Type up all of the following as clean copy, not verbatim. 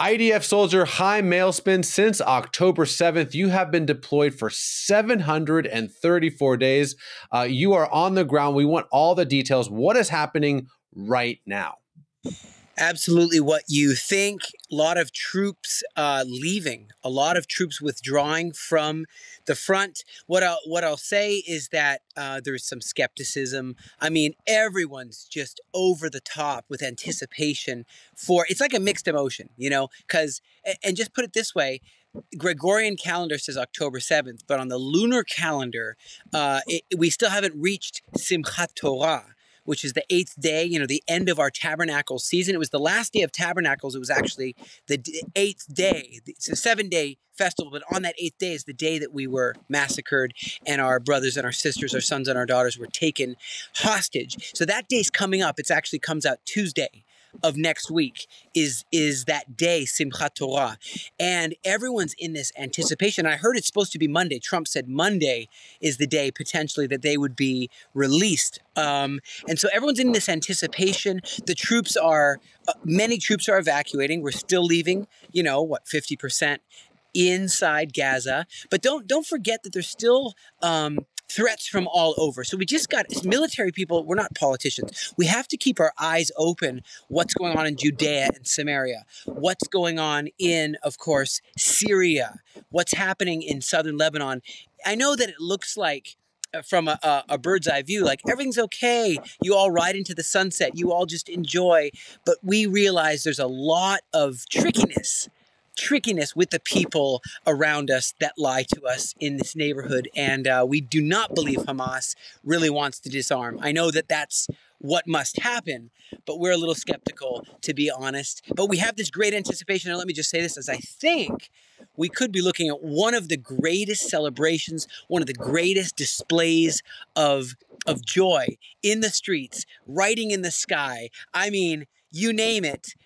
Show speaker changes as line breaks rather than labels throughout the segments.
IDF soldier Chaim Malespin, since October 7th, you have been deployed for 734 days. You are on the ground. We want all the details. What is happening right now?
Absolutely what you think. A lot of troops leaving, a lot of troops withdrawing from the front. What I'll say is that there's some skepticism. I mean, everyone's just over the top with anticipation for, it's like a mixed emotion, you know, because, and just put it this way, Gregorian calendar says October 7th, but on the lunar calendar, we still haven't reached Simchat Torah, which is the 8th day, you know, the end of our tabernacle season. It was the last day of tabernacles. It was actually the 8th day. It's a 7-day festival, but on that 8th day is the day that we were massacred and our brothers and our sisters, our sons and our daughters were taken hostage. So that day's coming up. It actually comes out Tuesday of next week is that day, Simchat Torah. And everyone's in this anticipation. I heard it's supposed to be Monday. Trump said Monday is the day potentially that they would be released. And so everyone's in this anticipation. The troops are, many troops are evacuating. We're still leaving, you know, what, 50% inside Gaza. But don't forget that there's still threats from all over. So we just got, as military people, we're not politicians. We have to keep our eyes open. What's going on in Judea and Samaria? What's going on in, of course, Syria? What's happening in southern Lebanon? I know that it looks like, from a bird's eye view, like everything's okay. You all ride into the sunset. You all just enjoy. But we realize there's a lot of trickiness with the people around us that lie to us in this neighborhood. And we do not believe Hamas really wants to disarm. I know that that's what must happen, but we're a little skeptical, to be honest. But we have this great anticipation. And let me just say this, as I think we could be looking at one of the greatest celebrations, one of the greatest displays of joy in the streets, writing in the sky. I mean, you name it.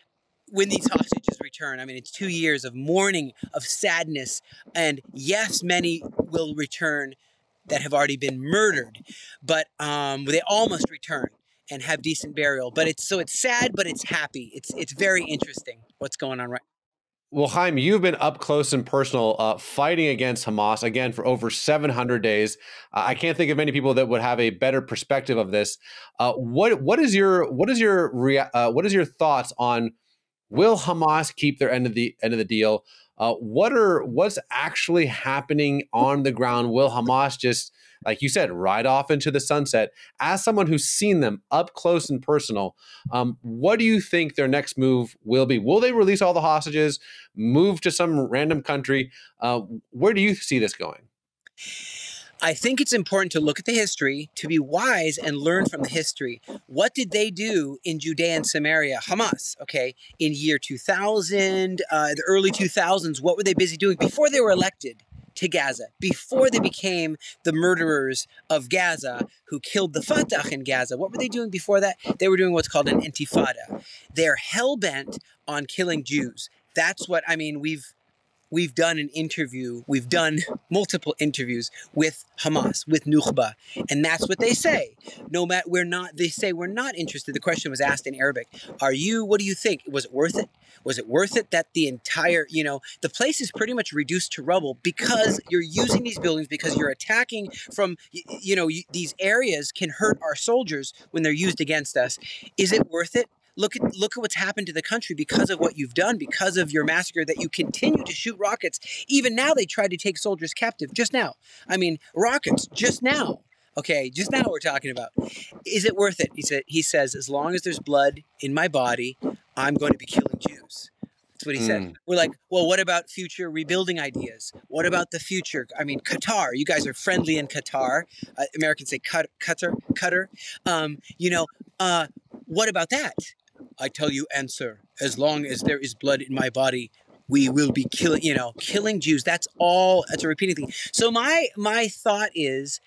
When these hostages return, I mean, it's 2 years of mourning, of sadness. And yes, many will return that have already been murdered, but they all must return and have decent burial. But it's sad, but it's happy. It's very interesting what's going on right now.
Well, Chaim, you've been up close and personal fighting against Hamas, again, for over 700 days. I can't think of many people that would have a better perspective of this. What is your thoughts on, will Hamas keep their end of the deal? What's actually happening on the ground? Will Hamas just, like you said, ride off into the sunset? As someone who's seen them up close and personal, what do you think their next move will be? Will they release all the hostages, move to some random country? Where do you see this going?
I think it's important to look at the history, to be wise and learn from the history. What did they do in Judea and Samaria? Hamas, okay, in year 2000, the early 2000s, what were they busy doing before they were elected to Gaza, before they became the murderers of Gaza who killed the Fatah in Gaza? What were they doing before that? They were doing what's called an intifada. They're hell-bent on killing Jews. That's what, I mean, we've done an interview, we've done multiple interviews with Hamas, with Nukhba, and that's what they say. They say we're not interested. The question was asked in Arabic. What do you think? Was it worth it? Was it worth it that the entire, the place is pretty much reduced to rubble because you're using these buildings, because you're attacking from, these areas can hurt our soldiers when they're used against us. Is it worth it? Look at what's happened to the country because of what you've done, because of your massacre, that you continue to shoot rockets. Even now, they tried to take soldiers captive just now. I mean, rockets just now. Okay, just now we're talking about. Is it worth it? He says, as long as there's blood in my body, I'm going to be killing Jews. That's what he said. We're like, well, what about future rebuilding ideas? What about the future? I mean, Qatar, you guys are friendly in Qatar. Americans say Qatar. What about that? I tell you, answer, as long as there is blood in my body, we will be killing Jews. That's all. That's a repeating thing. So my thought is,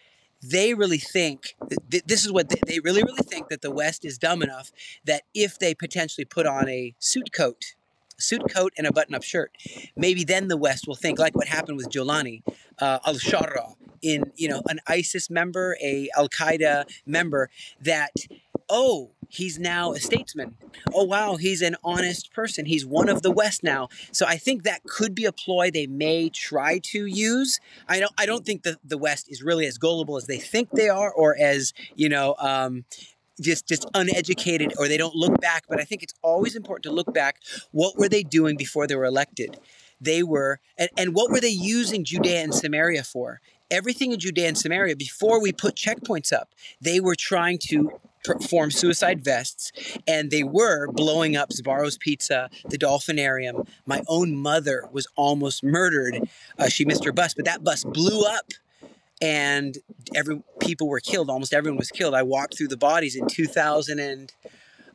they really think, this is what they really think, that the West is dumb enough that if they potentially put on a suit coat and a button-up shirt, maybe then the West will think, like what happened with Jolani al-Sharra, an ISIS member, a Al-Qaeda member, that oh, he's now a statesman. Oh, wow, he's an honest person. He's one of the West now. So I think that could be a ploy they may try to use. I don't think that the West is really as gullible as they think they are, or as, just uneducated, or they don't look back. But I think it's always important to look back. What were they doing before they were elected? They were, and what were they using Judea and Samaria for? Everything in Judea and Samaria, before we put checkpoints up, they were trying to perform suicide vests, and they were blowing up Sbarro's Pizza, the Dolphinarium. My own mother was almost murdered. She missed her bus, but that bus blew up, and people were killed. Almost everyone was killed. I walked through the bodies in 2000 and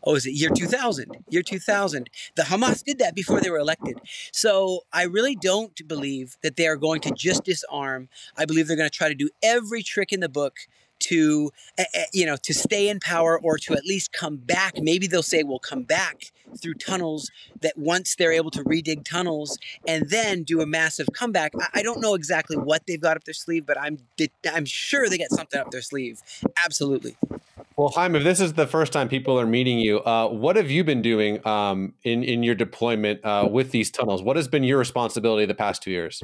is it year 2000? Year 2000. The Hamas did that before they were elected. So I really don't believe that they are going to just disarm. I believe they're going to try to do every trick in the book to, to stay in power, or to at least come back. Maybe they'll say we'll come back through tunnels, that once they're able to redig tunnels and then do a massive comeback. I don't know exactly what they've got up their sleeve, but I'm sure they got something up their sleeve. Absolutely.
Well, Chaim, if this is the first time people are meeting you, what have you been doing in your deployment with these tunnels? What has been your responsibility the past 2 years?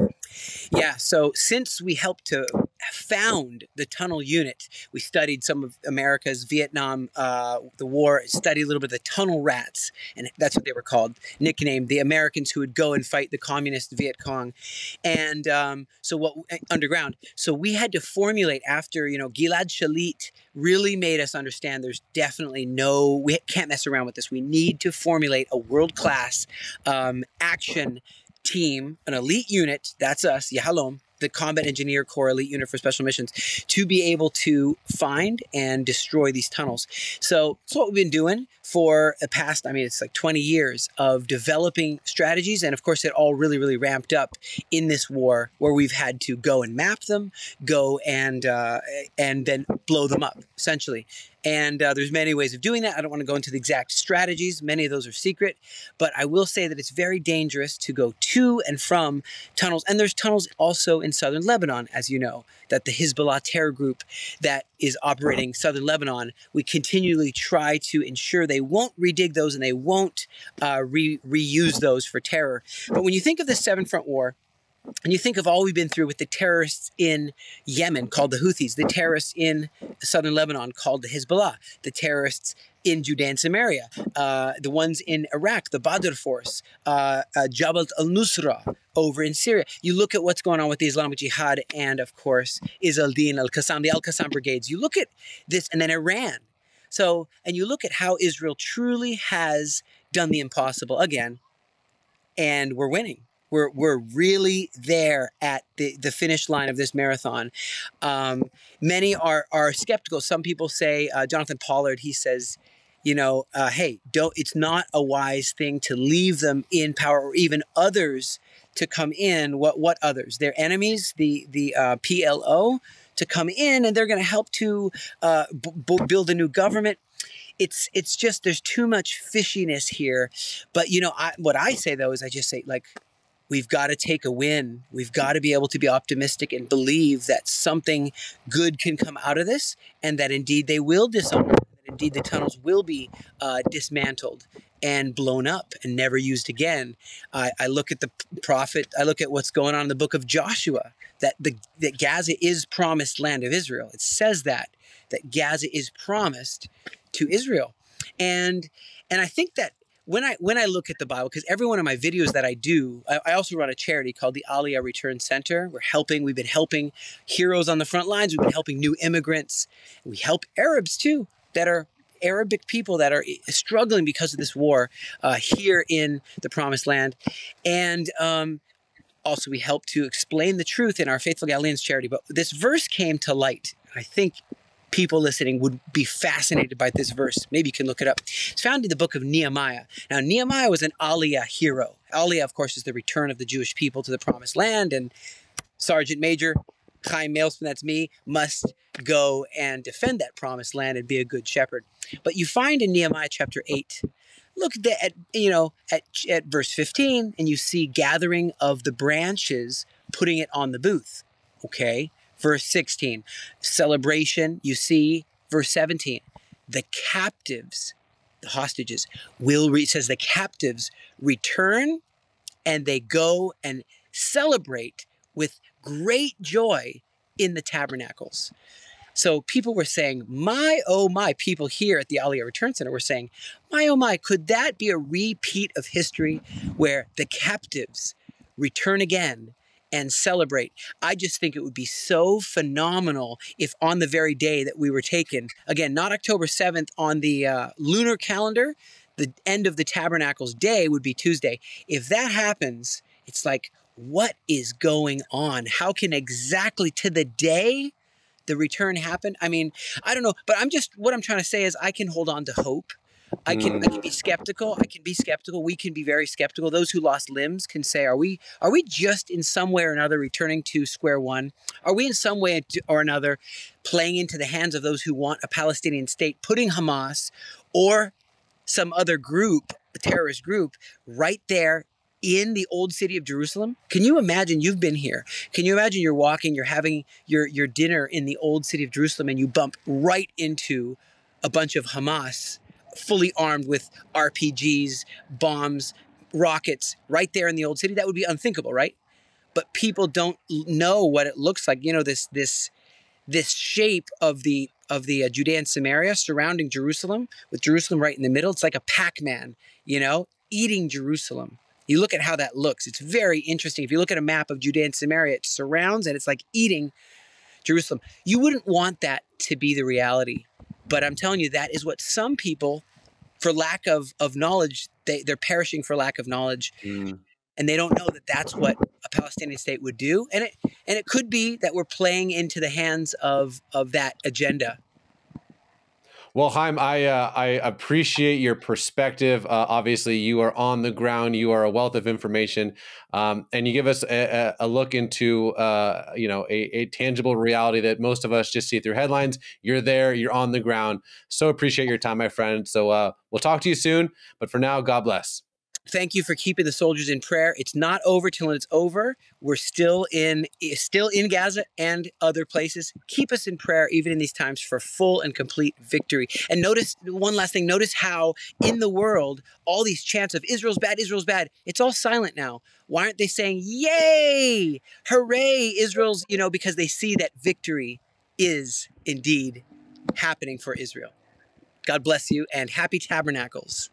Yeah, so since we helped to found the tunnel unit, we studied some of America's Vietnam, the war, studied a little bit of the tunnel rats, and that's what they were called, nicknamed the Americans who would go and fight the communist Viet Cong. And underground. So we had to formulate after, Gilad Shalit really made us understand we can't mess around with this. We need to formulate a world-class action team, an elite unit, that's us, Yahalom, the Combat Engineer Corps Elite Unit for Special Missions, to be able to find and destroy these tunnels. So that's what we've been doing for the past, it's like 20 years of developing strategies. And of course, it all really, really ramped up in this war, where we've had to go and map them, go and then blow them up, essentially. And there's many ways of doing that. I don't want to go into the exact strategies. Many of those are secret. But I will say that it's very dangerous to go to and from tunnels. And there's tunnels also in southern Lebanon, as you know, that the Hezbollah terror group that is operating southern Lebanon, we continually try to ensure they won't redig those, and they won't reuse those for terror. But when you think of the Seven Front War, and you think of all we've been through with the terrorists in Yemen, called the Houthis, the terrorists in southern Lebanon, called the Hezbollah, the terrorists in Judea and Samaria, the ones in Iraq, the Badr Force, Jabhat al-Nusra over in Syria. You look at what's going on with the Islamic Jihad and, of course, Izz-al-Din al-Qassam, the al-Qassam brigades. You look at this, and then Iran. So, and you look at how Israel truly has done the impossible again, and we're winning. We're really there at the finish line of this marathon. Many are skeptical. Some people say, Jonathan Pollard, he says, hey, it's not a wise thing to leave them in power, or even others to come in. What others? Their enemies, the PLO, to come in, and they're going to help to build a new government. It's just, there's too much fishiness here. But what I say though is, I just say, we've got to take a win. We've got to be able to be optimistic and believe that something good can come out of this, and that indeed they will disarm, that indeed the tunnels will be dismantled and blown up and never used again. I look at the prophet, I look at what's going on in the book of Joshua, that Gaza is promised land of Israel. It says that Gaza is promised to Israel. And I think that when I look at the Bible, because every one of my videos that I do, I also run a charity called the Aliyah Return Center. We've been helping heroes on the front lines. We've been helping new immigrants. We help Arabs too, that are Arabic people that are struggling because of this war here in the Promised Land. And also we help to explain the truth in our Faithful Galileans charity. But this verse came to light. I think people listening would be fascinated by this verse. Maybe you can look it up. It's found in the book of Nehemiah. Now, Nehemiah was an Aliyah hero. Aliyah, of course, is the return of the Jewish people to the Promised Land. And Sergeant Major Chaim Malespin, that's me, must go and defend that Promised Land and be a good shepherd. But you find in Nehemiah chapter 8, look at verse 15, and you see gathering of the branches, putting it on the booth. Okay. Verse 16, celebration, you see, verse 17, the captives, the hostages, it says the captives return and they go and celebrate with great joy in the tabernacles. So people were saying, my, oh my, people here at the Aliyah Return Center were saying, my, oh my, could that be a repeat of history where the captives return again and celebrate? I just think it would be so phenomenal if on the very day that we were taken, again, not October 7th on the lunar calendar, the end of the Tabernacles day would be Tuesday. If that happens, it's like, what is going on? How can exactly to the day the return happen? I mean, I don't know, but what I'm trying to say is I can hold on to hope. I can be skeptical. I can be skeptical. We can be very skeptical. Those who lost limbs can say, are we just in some way or another returning to square one? Are we in some way or another playing into the hands of those who want a Palestinian state, putting Hamas or some other group, a terrorist group, right there in the old city of Jerusalem? Can you imagine? You've been here. Can you imagine you're walking, you're having your dinner in the old city of Jerusalem, and you bump right into a bunch of Hamas fully armed with RPGs, bombs, rockets right there in the old city? That would be unthinkable, right? But people don't know what it looks like. You know, this shape of the Judea and Samaria surrounding Jerusalem, with Jerusalem right in the middle. It's like a Pac-Man, you know, eating Jerusalem. You look at how that looks. It's very interesting. If you look at a map of Judea and Samaria, it surrounds and it's like eating Jerusalem. You wouldn't want that to be the reality. But I'm telling you, that is what some people, for lack of knowledge, they're perishing for lack of knowledge. And they don't know that that's what a Palestinian state would do. And it could be that we're playing into the hands of that agenda.
Well, Chaim, I appreciate your perspective. Obviously, you are on the ground. You are a wealth of information, and you give us a look into a tangible reality that most of us just see through headlines. You're there. You're on the ground. So appreciate your time, my friend. So we'll talk to you soon. But for now, God bless.
Thank you for keeping the soldiers in prayer. It's not over till it's over. We're still in Gaza and other places. Keep us in prayer, even in these times, for full and complete victory. And notice one last thing. Notice how in the world, all these chants of Israel's bad, Israel's bad, it's all silent now. Why aren't they saying, yay, hooray, Israel's, because they see that victory is indeed happening for Israel. God bless you and happy tabernacles.